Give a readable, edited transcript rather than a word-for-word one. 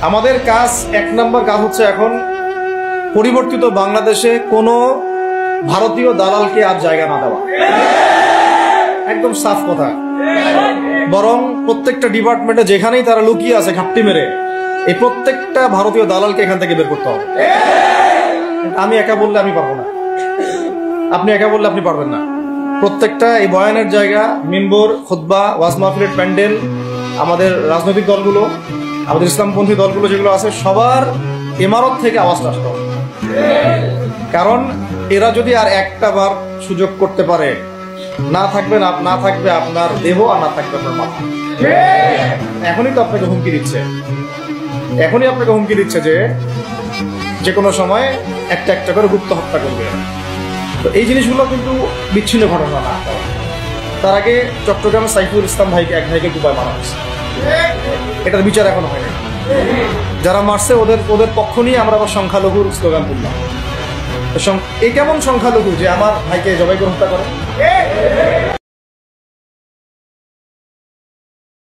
আমাদের কাজ, 1 নম্বর কাজ হচ্ছে এখন পরিবর্তিত বাংলাদেশে কোনো ভারতীয় দালালকে আর জায়গা না দেওয়া। একদম সাফ কথা। বরং প্রত্যেকটা ডিপার্টমেন্টে যেখানেই তারা লুকিয়ে আছে ঘাপটি মেরে, এই প্রত্যেকটা ভারতীয় দালালকে এখান থেকে বের করতে হবে। আমি একা বললে আমি পারবো না, আপনি একা বললে আপনি পারবেন না। প্রত্যেকটা এই বয়ানের জায়গা, মিম্বর, খুতবা, ওয়াজ মাহফিলের প্যান্ডেল, আমাদের রাজনৈতিক দলগুলো, আমাদের ইসলামপন্থী দলগুলো যেগুলো আছে, সবার ইমারত থেকে আওয়াজটা আসতে হবে। কারণ এরা যদি আর একটা বার সুযোগ করতে পারে, না থাকবে আপনার দেহ আর না থাকবে আপনার মাথা। এখনই তো আপনাকে হুমকি দিচ্ছে যে কোনো সময় একটা একটা করে গুপ্ত হত্যা করবে। তো এই জিনিসগুলো কিন্তু বিচ্ছিন্ন ঘটনা না। তার আগে চট্টগ্রামে সাইফুল ইসলাম এক ভাইকে কুপায় মারা হয়েছে, এটার বিচার এখনো হয়নি। যারা মারছে ওদের পক্ষ নিয়ে আমরা আবার সংখ্যালঘুর স্লোগান তুললাম। এই কেমন সংখ্যালঘু যে আমার ভাইকে জবাই করে হত্যা করে?